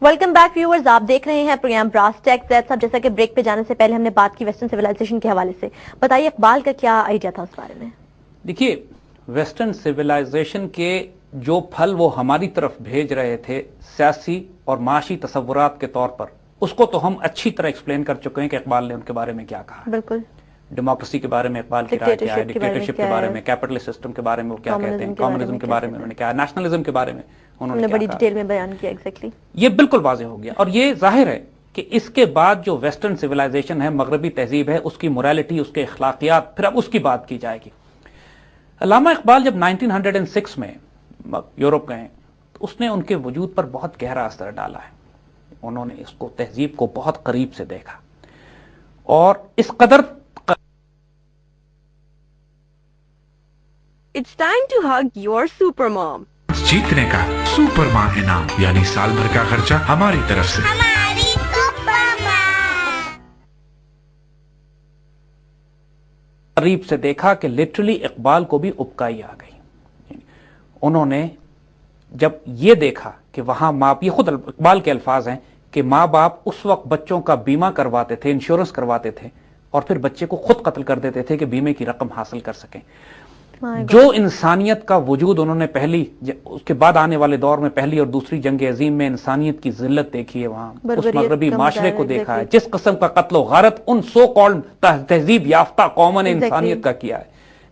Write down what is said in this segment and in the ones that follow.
Welcome back viewers, آپ دیکھ رہے ہیں پروگرام براس ٹیک زیڈ صاحب. جیسا کہ بریک پہ جانے سے پہلے ہم نے بات کی ویسٹرن سویلائزیشن کے حوالے سے، بتائیے اقبال کا کیا آئیڈیا تھا اس بارے میں؟ دیکھیے، ویسٹرن سویلائزیشن کے جو پھل وہ ہماری طرف بھیج رہے تھے سیاسی اور معاشی تصورات کے طور پر، اس کو تو ہم اچھی طرح ایکسپلین کر چکے ہیں کہ اقبال نے ان کے بارے میں کیا کہا. بالکل. ڈیموکریسی کے بارے میں اقبال کی رائے کیا ہے، ڈکٹیٹرشپ کے بارے میں، کیپٹلسٹ سسٹم کے بارے میں وہ کیا کہتے ہیں، کمیونزم کے بارے میں انہوں نے کیا، نیشنلزم کے بارے میں انہوں نے بڑی ڈیٹیل میں بیان کیا. ایگزیکٹلی یہ بالکل واضح ہو گیا. اور یہ ظاہر ہے کہ اس کے بعد جو ویسٹرن سویلائزیشن ہے، مغربی تہذیب ہے، اس کی موریلٹی، اس کے اخلاقیات، پھر اب اس کی بات کی جائے گی. علامہ اقبال جب 1906 میں یورپ گئے تو اس نے ان کے وجود پر بہت گہرا اثر ڈالا ہے. انہوں نے اس کو، تہذیب کو بہت قریب سے دیکھا اور اس قدر It's time to hug your super mom. جیتنے کا سپر ماں انعام، یعنی سال بھر کا خرچہ ہماری طرف سے. ہماری سپر ماں. قریب سے دیکھا کہ لٹرلی اقبال کو بھی ابکائی آ گئی. انہوں نے جب یہ دیکھا کہ وہاں ماں، یہ خود اقبال کے الفاظ ہیں کہ ماں باپ اس وقت بچوں کا بیمہ کرواتے تھے، انشورنس کرواتے تھے، اور پھر بچے کو خود قتل کر دیتے تھے کہ بیمے کی رقم حاصل کر سکیں. جو انسانیت کا وجود انہوں نے اس کے بعد آنے والے دور میں پہلی اور دوسری جنگ عظیم میں انسانیت کی ذلت دیکھی ہے، وہاں اس مغربی معاشرے کو دیکھا ہے، جس قسم کا قتل و غارت ان سو کالڈ تہذیب یافتہ قوموں نے انسانیت کا کیا ہے،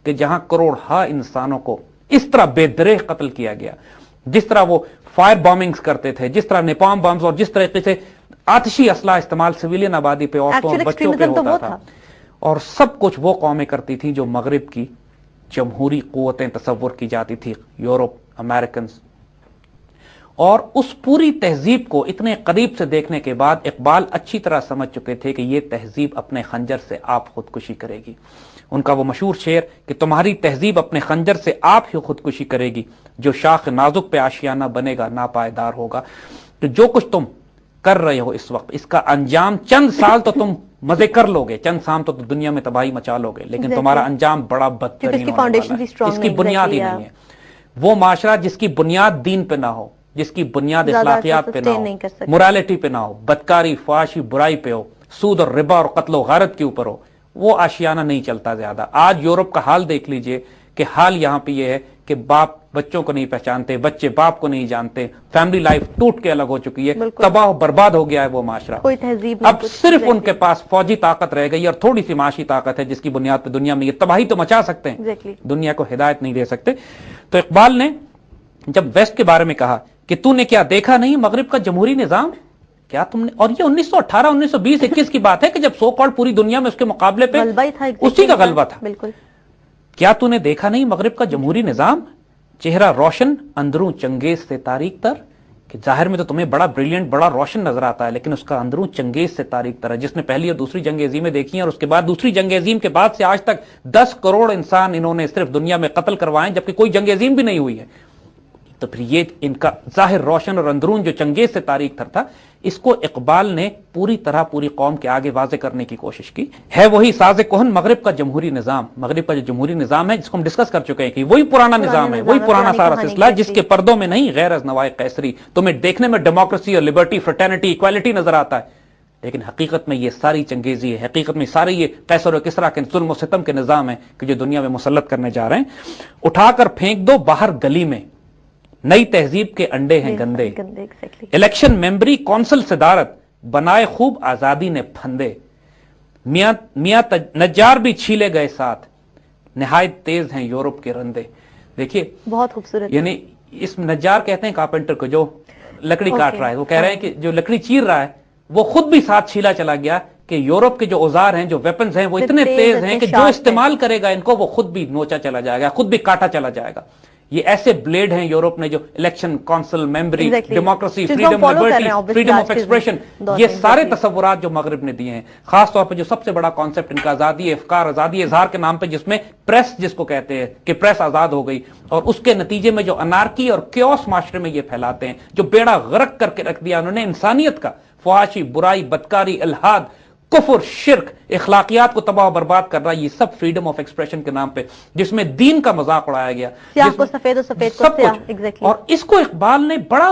کہ جہاں کروڑ ہا انسانوں کو اس طرح بے درے قتل کیا گیا. جس طرح وہ فائر بامبنگز کرتے تھے، جس طرح نیپام بمز اور جس طریقے سے آتشی اسلحہ استعمال سویلین آبادی پہ، عورتوں اور بچوں پہ ہوتا تھا، اور سب کچھ وہ قومیں کرتی تھیں جو مغرب کی جمہوری قوتیں تصور کی جاتی تھی، یورپ، امریکنز. اور اس پوری تہذیب کو اتنے قریب سے دیکھنے کے بعد اقبال اچھی طرح سمجھ چکے تھے کہ یہ تہذیب اپنے خنجر سے آپ خودکشی کرے گی. ان کا وہ مشہور شعر کہ تمہاری تہذیب اپنے خنجر سے آپ ہی خودکشی کرے گی، جو شاخ نازک پہ آشیانہ بنے گا ناپائیدار ہوگا. تو جو کچھ تم کر رہے ہو اس وقت، اس کا انجام چند سال تو تم مزے کر لو گے، چند سال تو دنیا میں تباہی مچا لو گے، لیکن تمہارا انجام بڑا بدترین ہونے والا ہے. اس کی بنیاد ہی نہیں ہے. وہ معاشرہ جس کی بنیاد دین پہ نہ ہو، جس کی بنیاد اخلاقیات پہ نہ ہو، موریلٹی پہ نہ ہو، بدکاری، فحاشی، برائی پہ ہو، سود اور ربا اور قتل و غارت کے اوپر ہو، وہ آشیانہ نہیں چلتا زیادہ. آج یورپ کا حال دیکھ لیجئے کہ حال یہاں پہ یہ ہے کہ باپ بچوں کو نہیں پہچانتے، بچے باپ کو نہیں جانتے، فیملی لائف ٹوٹ کے الگ ہو چکی ہے، تباہ و برباد ہو گیا ہے وہ معاشرہ. اب صرف ان کے پاس فوجی طاقت رہ گئی اور تھوڑی سی معاشی طاقت ہے، جس کی بنیاد پہ دنیا میں یہ تباہی تو مچا سکتے ہیں، دنیا کو ہدایت نہیں دے سکتے. تو اقبال نے جب ویسٹ کے بارے میں کہا کہ تو نے کیا دیکھا نہیں مغرب کا جمہوری نظام، کیا تم نے، اور یہ 1918 1920 21 کی بات ہے کہ جب سو کالڈ پوری دنیا میں اس کے مقابلے پہ اسی کا غلبہ تھا. بالکل. کیا تو نے دیکھا نہیں مغرب کا جمہوری نظام، چہرہ روشن اندروں چنگیز سے تاریک تر، کہ ظاہر میں تو تمہیں بڑا بریلینٹ، بڑا روشن نظر آتا ہے، لیکن اس کا اندروں چنگیز سے تاریک تر ہے. جس نے پہلی اور دوسری جنگ عظیمیں دیکھی ہیں، اور اس کے بعد دوسری جنگ عظیم کے بعد سے آج تک 10 کروڑ انسان انہوں نے صرف دنیا میں قتل کروائے، جبکہ کوئی جنگ عظیم بھی نہیں ہوئی ہے. تو پھر یہ ان کا ظاہر روشن اور اندرون جو چنگیز سے تاریک تر تھا، اس کو اقبال نے پوری طرح پوری قوم کے آگے واضح کرنے کی کوشش کی. ہے وہی ساز کہن مغرب کا جمہوری نظام. مغرب کا جو جمہوری نظام ہے، جس کو ہم ڈسکس کر چکے ہیں کہ وہی پرانا نظام ہے، وہی پرانا سارا سلسلہ، جس کے پردوں میں نہیں غیر از نوائے قیصری. تمہیں دیکھنے میں ڈیموکریسی اور لبرٹی، فرٹرنیٹی، ایکوالٹی نظر آتا ہے، لیکن حقیقت میں یہ ساری چنگیزی ہے، حقیقت میں سارے یہ قیصر و کسریٰ کے ظلم و ستم کے نظام ہیں کہ جو دنیا میں مسلط کرنے جا رہے ہیں. اٹھا کر پھینک دو باہر گلی میں، نئی تہذیب کے انڈے ہیں گندے. الیکشن ممبری کونسل صدارت، بنائے خوب آزادی نے پھندے. میاں نجار بھی چھیلے گئے ساتھ، نہایت تیز ہیں یورپ کے رندے. دیکھیے بہت خوبصورت. یعنی اس نجار کہتے ہیں کارپینٹر کو جو لکڑی کاٹ رہا ہے. وہ کہہ رہے ہیں کہ جو لکڑی چیر رہا ہے وہ خود بھی ساتھ چھیلا چلا گیا کہ یورپ کے جو اوزار ہیں، جو ویپنز ہیں، وہ اتنے تیز ہیں کہ جو استعمال کرے گا ان کو وہ خود بھی نوچا چلا جائے گا، خود بھی کاٹا چلا جائے گا. یہ ایسے بلیڈ ہیں یورپ نے جو الیکشن، کونسل ممبری، democracy, freedom, liberty, freedom of expression, یہ سارے تصورات جو مغرب نے دیے ہیں. خاص طور پہ جو سب سے بڑا کانسیپٹ ان کا آزادی افکار، آزادی اظہار کے نام پہ، جس میں پریس جس کو کہتے ہیں کہ پریس آزاد ہو گئی، اور اس کے نتیجے میں جو انارکی اور کیوس معاشرے میں یہ پھیلاتے ہیں، جو بیڑا غرق کر کے رکھ دیا انہوں نے انسانیت کا. فحاشی، برائی، بدکاری، الحاد، کفر، شرک، اخلاقیات کو تباہ و برباد کر رہا ہے. یہ سب فریڈم آف ایکسپریشن کے نام پہ، جس میں دین کا مذاق اڑایا گیا، سیاہ کو سفید اور سفید کو سیاہ. اور اس کو اقبال نے بڑا